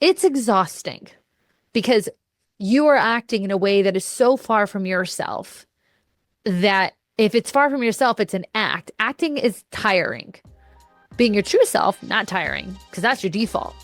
It's exhausting because you are acting in a way that is so far from yourself that if it's far from yourself, it's an act. Acting is tiring. Being your true self, not tiring, because that's your default.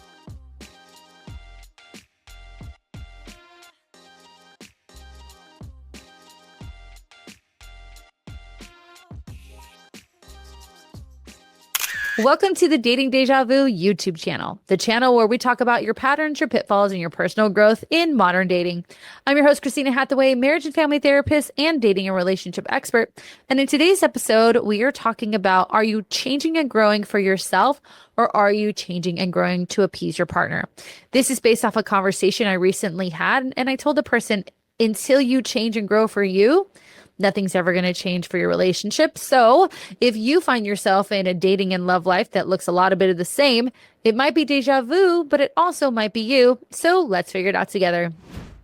Welcome to the Dating Deja Vu YouTube channel, the channel where we talk about your patterns, your pitfalls, and your personal growth in modern dating. I'm your host, Christina Hathaway, marriage and family therapist and dating and relationship expert. And in today's episode, we are talking about, are you changing and growing for yourself, or are you changing and growing to appease your partner? This is based off a conversation I recently had, and I told the person, until you change and grow for you, nothing's ever going to change for your relationship. So if you find yourself in a dating and love life that looks a lot of bit of the same, it might be deja vu, but it also might be you. So let's figure it out together.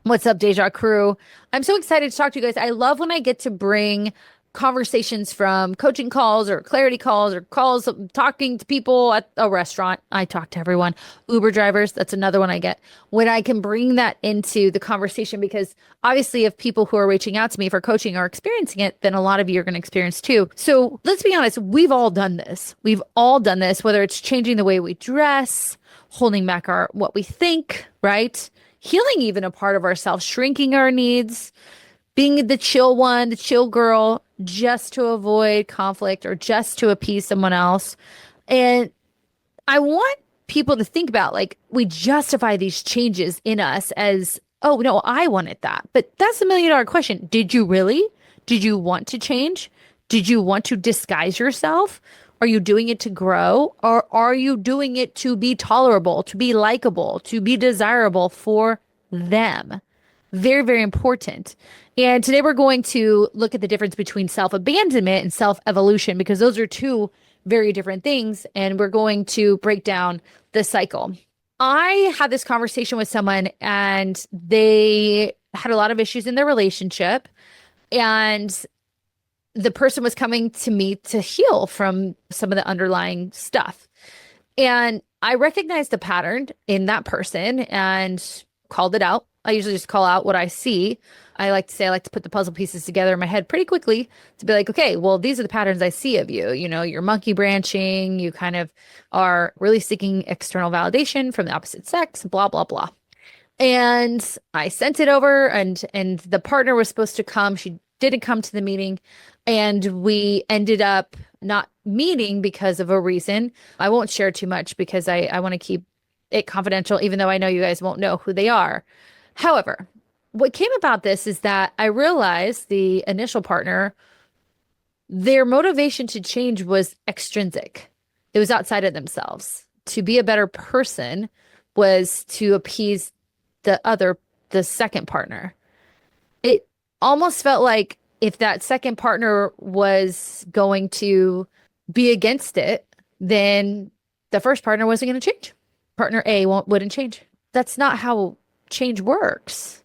What's up, Deja crew? I'm so excited to talk to you guys. I love when I get to bring conversations from coaching calls or clarity calls or calls talking to people at a restaurant. I talk to everyone. Uber drivers, that's another one I get. When I can bring that into the conversation, because obviously if people who are reaching out to me for coaching are experiencing it, then a lot of you are going to experience too. So let's be honest, we've all done this. We've all done this, whether it's changing the way we dress, holding back our what we think, right? Healing even a part of ourselves, shrinking our needs, being the chill one, the chill girl, just to avoid conflict or just to appease someone else. And I want people to think about, like, we justify these changes in us as, oh, no, I wanted that. But that's $1 million question. Did you really? Did you want to change? Did you want to disguise yourself? Are you doing it to grow? Or are you doing it to be tolerable, to be likable, to be desirable for them? Very, very important. And today we're going to look at the difference between self-abandonment and self-evolution, because those are two very different things. And we're going to break down the cycle. I had this conversation with someone and they had a lot of issues in their relationship. And the person was coming to me to heal from some of the underlying stuff. And I recognized the pattern in that person and called it out. I usually just call out what I see. I like to put the puzzle pieces together in my head pretty quickly to be like, okay, well, these are the patterns I see of you. You know, you're monkey branching. You kind of are really seeking external validation from the opposite sex, blah, blah, blah. And I sent it over and the partner was supposed to come. She didn't come to the meeting and we ended up not meeting because of a reason. I won't share too much because I want to keep it confidential, even though I know you guys won't know who they are. However, what came about this is that I realized the initial partner, their motivation to change was extrinsic. It was outside of themselves. To be a better person was to appease the second partner. It almost felt like if that second partner was going to be against it, then the first partner wasn't going to change. Partner A wouldn't change. That's not how change works.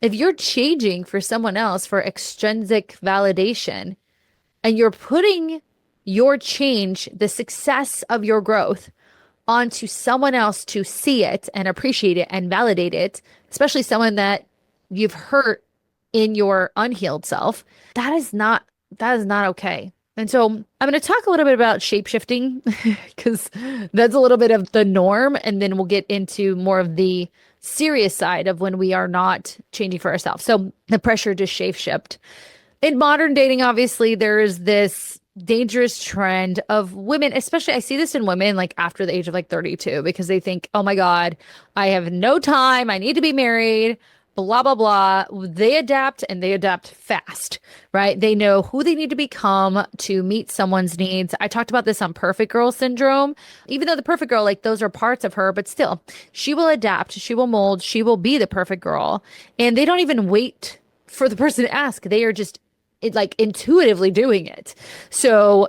If you're changing for someone else for extrinsic validation and you're putting your change, the success of your growth, onto someone else to see it and appreciate it and validate it, especially someone that you've hurt in your unhealed self, that is not okay. And so I'm going to talk a little bit about shape-shifting because that's a little bit of the norm. And then we'll get into more of the serious side of when we are not changing for ourselves. So the pressure to shape-shift. In modern dating, obviously, there is this dangerous trend of women, especially I see this in women like after the age of like 32, because they think, oh my God, I have no time. I need to be married. Blah, blah, blah. They adapt and they adapt fast, right? They know who they need to become to meet someone's needs. I talked about this on perfect girl syndrome. Even though the perfect girl, like those are parts of her, but still, she will adapt, she will mold, she will be the perfect girl. And they don't even wait for the person to ask. They are just like intuitively doing it. So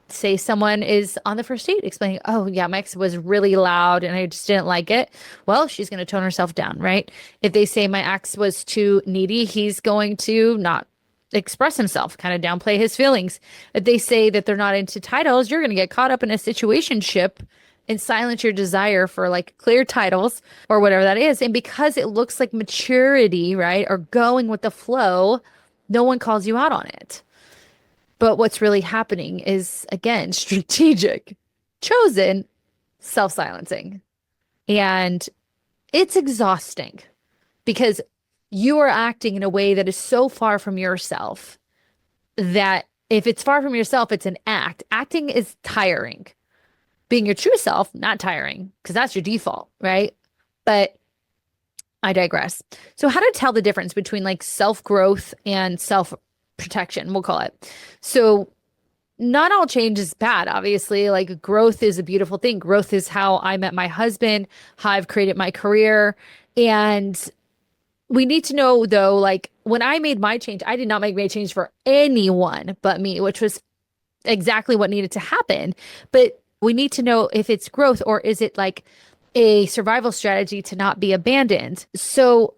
say someone is on the first date explaining, oh yeah, my ex was really loud and I just didn't like it. Well, she's going to tone herself down, right? If they say my ex was too needy, he's going to not express himself, kind of downplay his feelings. If they say that they're not into titles, you're going to get caught up in a situationship and silence your desire for like clear titles or whatever that is. And because it looks like maturity, right? Or going with the flow, no one calls you out on it. But what's really happening is, again, strategic, chosen self-silencing. And it's exhausting because you are acting in a way that is so far from yourself that if it's far from yourself, it's an act. Acting is tiring. Being your true self, not tiring, because that's your default, right? But I digress. So, how to tell the difference between like self-growth and self-protection, we'll call it. So, not all change is bad, obviously. Like, growth is a beautiful thing. Growth is how I met my husband, how I've created my career. And we need to know, though, like, when I made my change, I did not make my change for anyone but me, which was exactly what needed to happen. But we need to know if it's growth or is it like a survival strategy to not be abandoned. So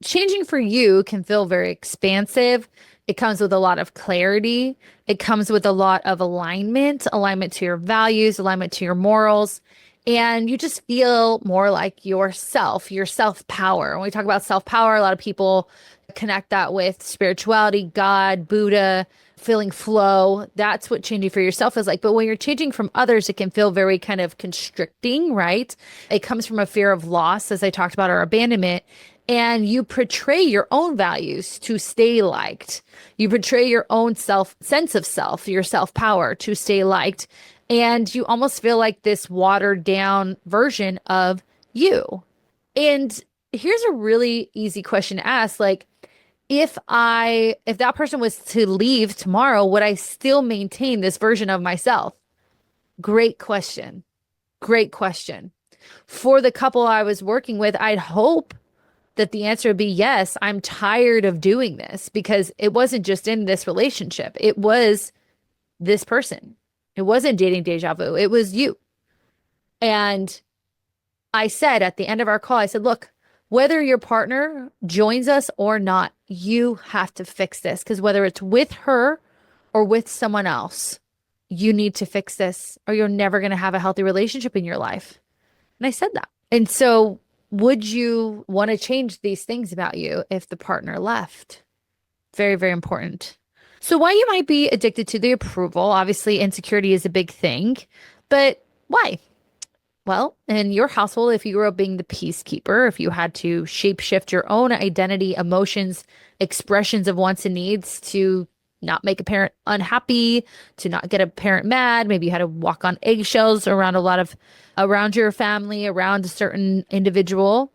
changing for you can feel very expansive. It comes with a lot of clarity. It comes with a lot of alignment to your values, alignment to your morals. And you just feel more like yourself, your self power. When we talk about self power, a lot of people connect that with spirituality, God, Buddha, feeling flow. That's what changing for yourself is like. But when you're changing from others, it can feel very kind of constricting, right? It comes from a fear of loss, as I talked about, or abandonment. And you portray your own values to stay liked. You portray your own sense of self, your self power to stay liked. And you almost feel like this watered down version of you. And here's a really easy question to ask. Like, if that person was to leave tomorrow, would I still maintain this version of myself? Great question. Great question. For the couple I was working with, I'd hope that the answer would be yes. I'm tired of doing this because it wasn't just in this relationship. It was this person. It wasn't dating deja vu. It was you. And I said at the end of our call, I said, look, whether your partner joins us or not, you have to fix this because whether it's with her or with someone else, you need to fix this or you're never going to have a healthy relationship in your life. And I said that. And so, would you want to change these things about you if the partner left? Very, very important. So, why you might be addicted to the approval, obviously, insecurity is a big thing, but why? Well, in your household, if you grew up being the peacekeeper, if you had to shapeshift your own identity, emotions, expressions of wants and needs to not make a parent unhappy, to not get a parent mad, maybe you had to walk on eggshells around your family, around a certain individual,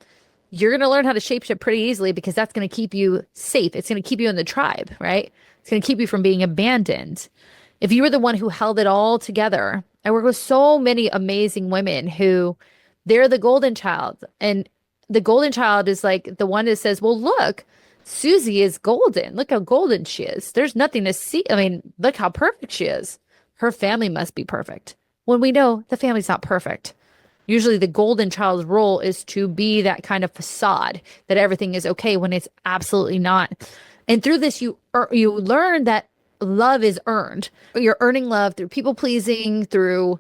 you're going to learn how to shapeshift pretty easily because that's going to keep you safe. It's going to keep you in the tribe, right? It's going to keep you from being abandoned. If you were the one who held it all together, I work with so many amazing women who they're the golden child. And the golden child is like the one that says, well, look, Susie is golden. Look how golden she is. There's nothing to see. I mean, look how perfect she is. Her family must be perfect. When we know the family's not perfect. Usually the golden child's role is to be that kind of facade that everything is okay when it's absolutely not. And through this, you learn that love is earned. You're earning love through people pleasing, through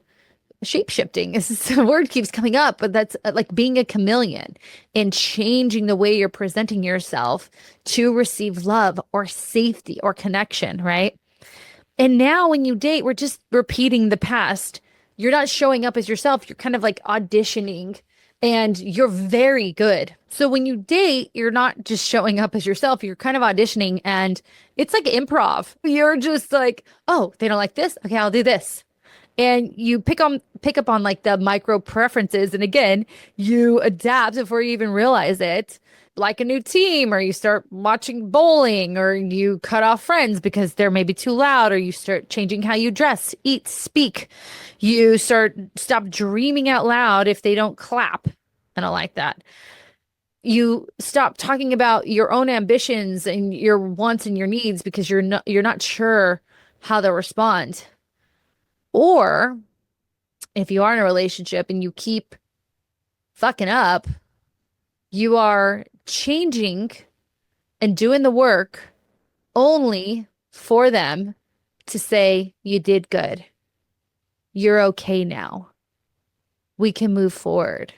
shape shifting. The word keeps coming up, but that's like being a chameleon and changing the way you're presenting yourself to receive love or safety or connection, right? And now when you date, we're just repeating the past. You're not showing up as yourself. You're kind of like auditioning and you're very good. So when you date, you're not just showing up as yourself. You're kind of auditioning and it's like improv. You're just like, oh, they don't like this. Okay, I'll do this. And you pick up on like the micro preferences. And again, you adapt before you even realize it. Like a new team, or you start watching bowling, or you cut off friends because they're maybe too loud, or you start changing how you dress, eat, speak. You stop dreaming out loud if they don't clap. I don't like that. You stop talking about your own ambitions and your wants and your needs because you're not sure how they'll respond. Or if you are in a relationship and you keep fucking up, you are changing and doing the work only for them to say, you did good. You're okay now. we can move forward.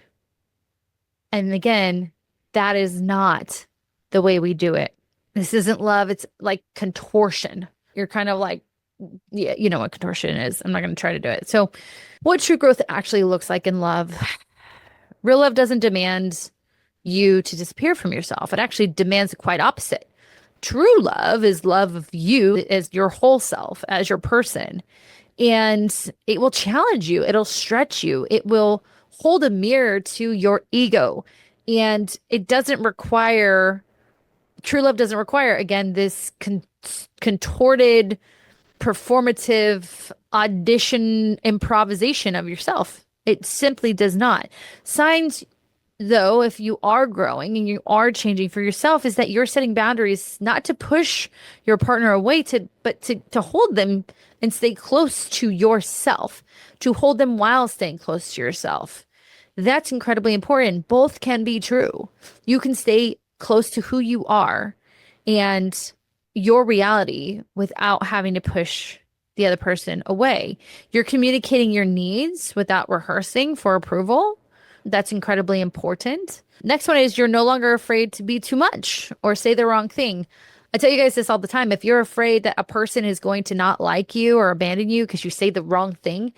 And again, that is not the way we do it. This isn't love. It's like contortion. You're kind of like, yeah, you know what contortion is. I'm not going to try to do it. So, what true growth actually looks like in love. Real love doesn't demand you to disappear from yourself. It actually demands the quite opposite. True love is love of you as your whole self, as your person. And it will challenge you, it'll stretch you, it will hold a mirror to your ego. And it doesn't require, true love doesn't require, again, this contorted, performative audition improvisation of yourself. It simply does not. Signs, though, if you are growing and you are changing for yourself, is that you're setting boundaries not to push your partner away but to hold them and stay close to yourself, to hold them while staying close to yourself. That's incredibly important. Both can be true. You can stay close to who you are and your reality without having to push the other person away. You're communicating your needs without rehearsing for approval. That's incredibly important. Next one is you're no longer afraid to be too much or say the wrong thing. I tell you guys this all the time. If you're afraid that a person is going to not like you or abandon you because you say the wrong thing,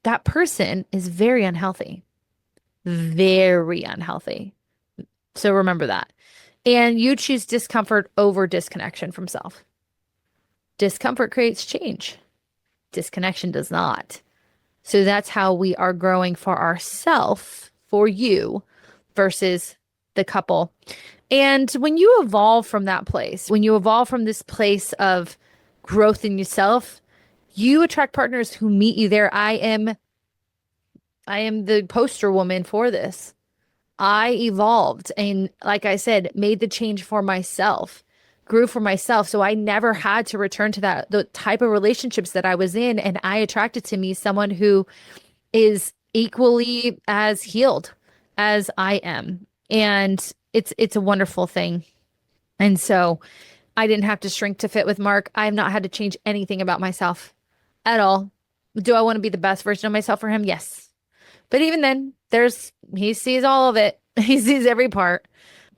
that person is very unhealthy. Very unhealthy. So remember that. And you choose discomfort over disconnection from self. Discomfort creates change. Disconnection does not. So that's how we are growing for ourselves, for you, versus the couple. And when you evolve from that place, when you evolve from this place of growth in yourself, you attract partners who meet you there. I am the poster woman for this. I evolved and, like I said, made the change for myself, grew for myself. So I never had to return to the type of relationships that I was in. And I attracted to me someone who is equally as healed as I am. And it's a wonderful thing. And so I didn't have to shrink to fit with Mark. I have not had to change anything about myself at all. Do I want to be the best version of myself for him? Yes. But even then, he sees all of it. He sees every part.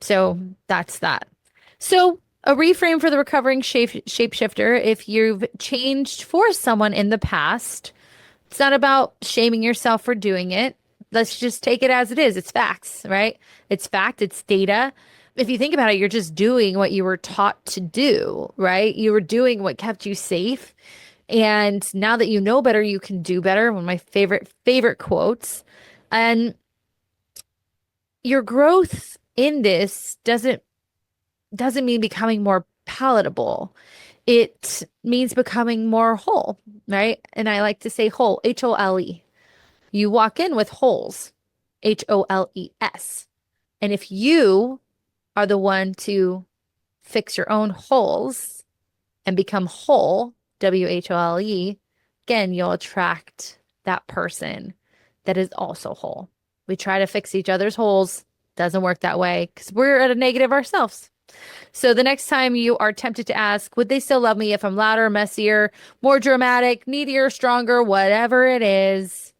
So that's that. So a reframe for the recovering shapeshifter. If you've changed for someone in the past, it's not about shaming yourself for doing it. Let's just take it as it is. It's facts, right? It's fact. It's data. If you think about it, you're just doing what you were taught to do, right? You were doing what kept you safe. And now that you know better, you can do better. One of my favorite quotes. And your growth in this doesn't mean becoming more palatable. It means becoming more whole, right? And I like to say whole, H-O-L-E. You walk in with holes, H-O-L-E-S. And if you are the one to fix your own holes and become whole, W-H-O-L-E, again, you'll attract that person that is also whole. We try to fix each other's holes. Doesn't work that way because we're at a negative ourselves. So the next time you are tempted to ask, would they still love me if I'm louder, messier, more dramatic, needier, stronger, whatever it is,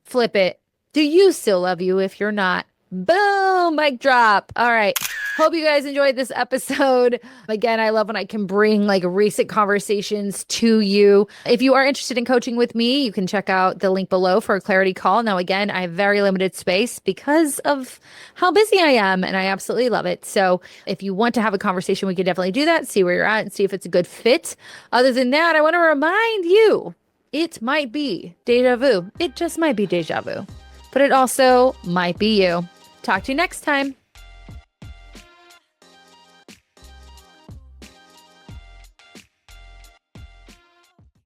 flip it. Do you still love you if you're not? Boom, mic drop. All right. Hope you guys enjoyed this episode. Again, I love when I can bring like recent conversations to you. If you are interested in coaching with me, you can check out the link below for a clarity call. Now, again, I have very limited space because of how busy I am, and I absolutely love it. So if you want to have a conversation, we can definitely do that, see where you're at and see if it's a good fit. Other than that, I want to remind you, it might be deja vu. It just might be deja vu, but it also might be you. Talk to you next time.